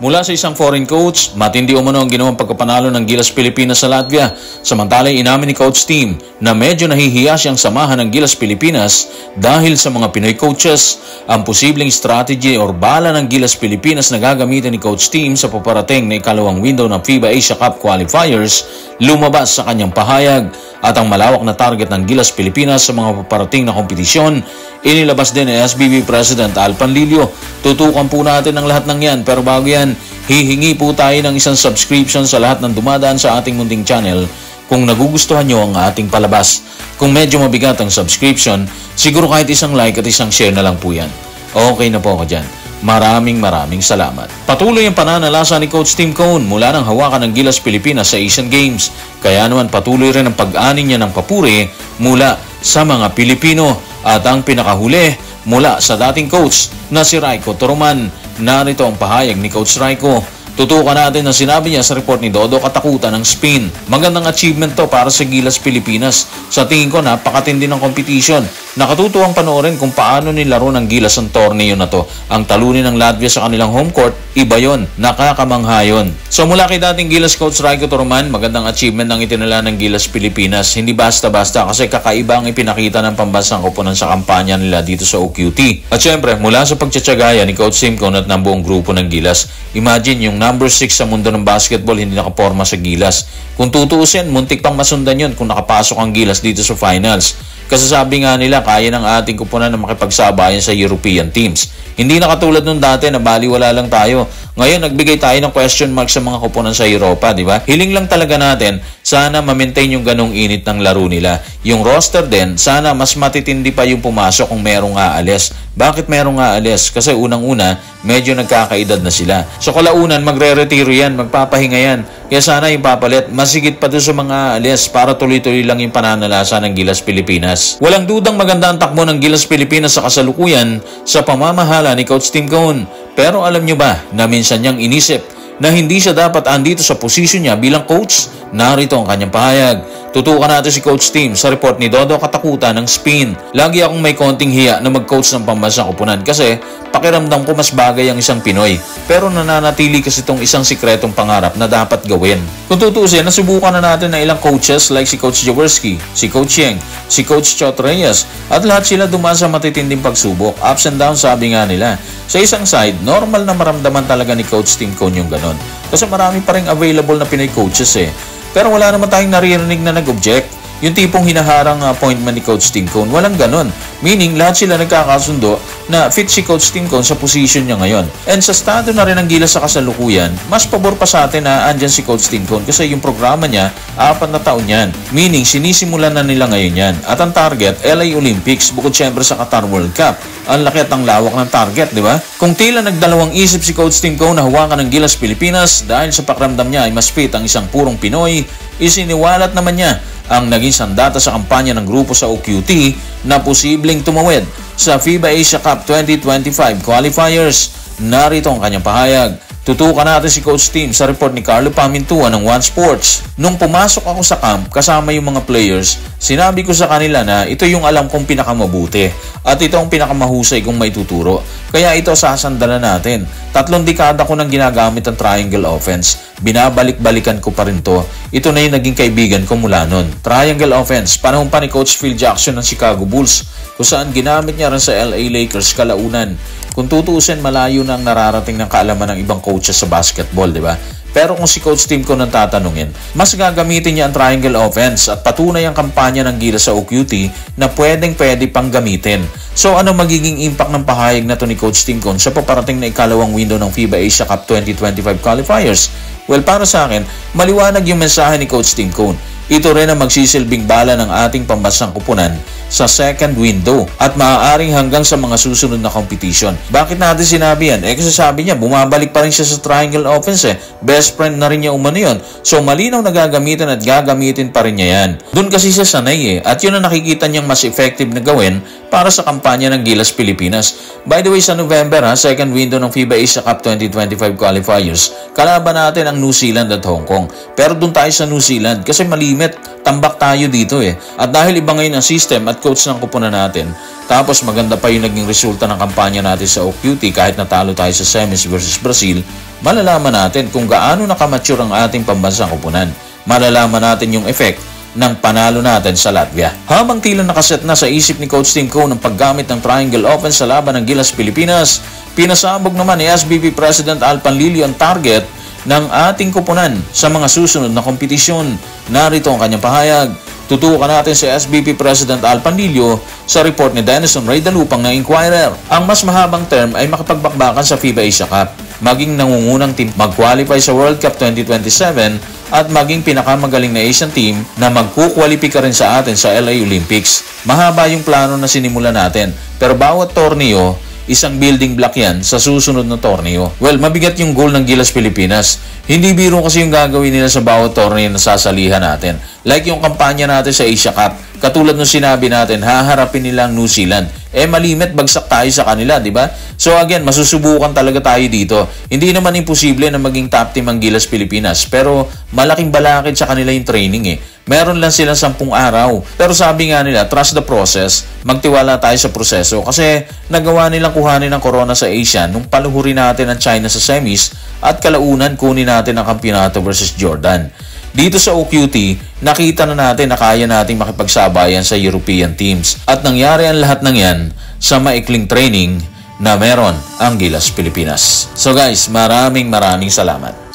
Mula sa isang foreign coach, matindi umano ang ginawang pagkapanalo ng Gilas Pilipinas sa Latvia. Samantala inamin ni Coach Tim na medyo nahihiya siyang samahan ng Gilas Pilipinas dahil sa mga Pinoy coaches. Ang posibleng strategy or bala ng Gilas Pilipinas na gagamitin ni Coach Tim sa paparating na ikalawang window ng FIBA Asia Cup qualifiers lumabas sa kanyang pahayag. At ang malawak na target ng Gilas Pilipinas sa mga paparating na kompetisyon, inilabas din ni SBB President Al Panlilio. Tutukan po natin ang lahat ng yan, pero bago yan, hihingi po tayo ng isang subscription sa lahat ng dumadaan sa ating munting channel kung nagugustuhan nyo ang ating palabas. Kung medyo mabigat ang subscription, siguro kahit isang like at isang share na lang po yan. Okay na po ako dyan. Maraming salamat. Patuloy ang pananalasa ni Coach Tim Cone mula ng hawakan ng Gilas Pilipinas sa Asian Games. Kaya naman patuloy rin ang pag-ani niya ng papuri mula sa mga Pilipino. At ang pinakahuli mula sa dating coach na si Raiko Toroman. Narito ang pahayag ni Coach Raiko. Tutukan natin ang sinabi niya sa report ni Dodo Katakutan ng spin. Magandang achievement to para sa Gilas Pilipinas. Sa tingin ko napakatindi ng competition. Nakatutuwang panoorin kung paano nilaro ng Gilas ang torneo na to. Ang talunin ng Latvia sa kanilang home court, iba yon, nakakamangha yun. So mula kay dating Gilas coach Raiko Toroman, magandang achievement ng itinala ng Gilas Pilipinas. Hindi basta-basta kasi kakaiba ang ipinakita ng pambansang koponan sa kampanya nila dito sa OQT. At syempre, mula sa pagtsatsagaya ni Coach Tim Cone at ng buong grupo ng Gilas, imagine yung number 6 sa mundo ng basketball hindi nakaporma sa Gilas. Kung tutuusin, muntik pang masundan yun kung nakapasok ang Gilas dito sa finals. Kasi sabi nga nila, kaya ng ating kupunan na makipagsabayan sa European teams. Hindi na katulad nung dati na baliwala lang tayo. Ngayon, nagbigay tayo ng question mark sa mga kupunan sa Europa, di ba? Hiling lang talaga natin, sana ma-maintain yung ganong init ng laro nila. Yung roster din, sana mas matitindi pa yung pumasok kung merong aalis. Bakit merong aalis? Kasi unang-una, medyo nagkakaedad na sila. So kalaunan, magre-retiro yan, magpapahinga yan. Kaya sana yung papalit, masigit pa doon sa mga aalis para tuloy-tuloy lang yung pananalasa ng Gilas Pilipinas. Walang dudang maganda ang takbo ng Gilas Pilipinas sa kasalukuyan sa pamamahala ni Coach Tim Cone. Pero alam nyo ba na minsan niyang inisip na hindi siya dapat andito sa posisyon niya bilang coach? Narito ang kanyang pahayag. Tutukan natin si Coach Tim sa report ni Dodo Katakutan ng spin. Lagi akong may konting hiya na mag-coach ng pambansang koponan kasi pakiramdam ko mas bagay ang isang Pinoy. Pero nananatili kasi itong isang sikretong pangarap na dapat gawin. Kung tutusin, nasubukan na natin na ilang coaches like si Coach Jaworski, si Coach Yeng, si Coach Chot Reyes at lahat sila dumaan sa matitinding pagsubok. Ups and downs sabi nga nila. Sa isang side, normal na maramdaman talaga ni Coach Tim Cone yung ganon. Kasi marami pa rin available na Pinoy coaches eh. Pero wala naman tayong naririnig na nag-object. Yung tipong hinaharang appointment ni Coach Tim Cone, walang ganon. Meaning, lahat sila nagkakasundo na fit si Coach Tim Cone sa position niya ngayon. And sa estado na rin ng Gilas sa kasalukuyan, mas pabor pa sa atin na andyan si Coach Tim Cone kasi yung programa niya, 4 na taon yan. Meaning, sinisimulan na nila ngayon yan. At ang target, LA Olympics, bukod syempre sa Qatar World Cup. Ang laki at ang lawak ng target, di ba? Kung tila nagdalawang isip si Coach Tim Cone na hawakan ng Gilas Pilipinas dahil sa pakiramdam niya ay mas fit ang isang purong Pinoy, isiniwalat naman niya ang naging sandata sa kampanya ng grupo sa OQT na posibleng tumawid sa FIBA Asia Cup 2025 qualifiers. Narito ang kanyang pahayag. Tutukan natin si Coach Tim sa report ni Carlo Pamintua ng One Sports. Nung pumasok ako sa camp kasama yung mga players, sinabi ko sa kanila na ito yung alam kong pinakamabuti at ito ang pinakamahusay kong maituturo. Kaya ito sasandalan natin. 3 dekada ko nang ginagamit ang triangle offense. Binabalik-balikan ko pa rin to. Ito na yung naging kaibigan ko mula nun. Triangle offense, panahon pa ni Coach Phil Jackson ng Chicago Bulls kung saan ginamit niya rin sa LA Lakers kalaunan. Kung tutuusin, malayo na ang nararating ng kaalaman ng ibang coaches sa basketball, di ba? Pero kung si Coach Tim Cone ang tatanungin, mas gagamitin niya ang triangle offense at patunay ang kampanya ng Gilas sa OQT na pwedeng-pwede pang gamitin. So ano magiging impact ng pahayag na to ni Coach Tim Cone sa paparating na ikalawang window ng FIBA Asia Cup 2025 qualifiers? Well, para sa akin, maliwanag yung mensahe ni Coach Tim Cone. Ito rin ang magsisilbing bala ng ating pambansang kupunan sa second window at maaaring hanggang sa mga susunod na competition. Bakit natin sinabi yan? Kasi sabi niya, bumabalik pa rin siya sa triangle offense eh. Best friend na rin niya umano yun. So malinaw na gagamitin at gagamitin pa rin niya yan. Doon kasi siya sanay eh. At yun ang nakikita niyang mas effective na gawin para sa kampanya ng Gilas Pilipinas. By the way, sa November second window ng FIBA Asia Cup 2025 qualifiers, kalaban natin ang New Zealand at Hong Kong. Pero doon tayo sa New Zealand kasi malimit, tambak tayo dito eh. At dahil iba ngayon ang system at coach ng kupunan natin, tapos maganda pa yung naging resulta ng kampanya natin sa OQT kahit natalo tayo sa semis versus Brazil, malalaman natin kung gaano nakamature ang ating pambansang kupunan. Malalaman natin yung effect ng panalo natin sa Latvia. Habang tila nakaset na sa isip ni Coach Tim Coe ng paggamit ng triangle offense sa laban ng Gilas Pilipinas, pinasabog naman ni SBP President Al Panlilio ang target ng ating kupunan sa mga susunod na kompetisyon. Narito ang kanyang pahayag. Tutukan natin si SBP President Al Panlilio sa report ni Denison Ray Dalupang na Inquirer. Ang mas mahabang term ay makipagbakbakan sa FIBA Asia Cup, maging nangungunang team mag-qualify sa World Cup 2027 at maging pinakamagaling na Asian team na magkukwalipika rin sa atin sa LA Olympics. Mahaba yung plano na sinimula natin, pero bawat torneo, isang building block yan sa susunod na torneo. Well, mabigat yung goal ng Gilas Pilipinas. Hindi biro kasi yung gagawin nila sa bawat torneo na sasalihan natin. Like yung kampanya natin sa Asia Cup, katulad nung sinabi natin, haharapin nila ang New Zealand. Malimit, bagsak tayo sa kanila, di ba? So again, masusubukan talaga tayo dito. Hindi naman imposible na maging top team ang Gilas Pilipinas, pero malaking balakid sa kanila yung training Meron lang silang 10 araw. Pero sabi nga nila, trust the process. Magtiwala tayo sa proseso kasi nagawa nilang kuhanin ng corona sa Asia nung paluhurin natin ang China sa semis at kalaunan kunin natin ang kampiyonato versus Jordan. Dito sa OQT, nakita na natin na kaya nating makipagsabayan sa European teams. At nangyari ang lahat ng yan sa maikling training na meron ang Gilas Pilipinas. So guys, maraming salamat.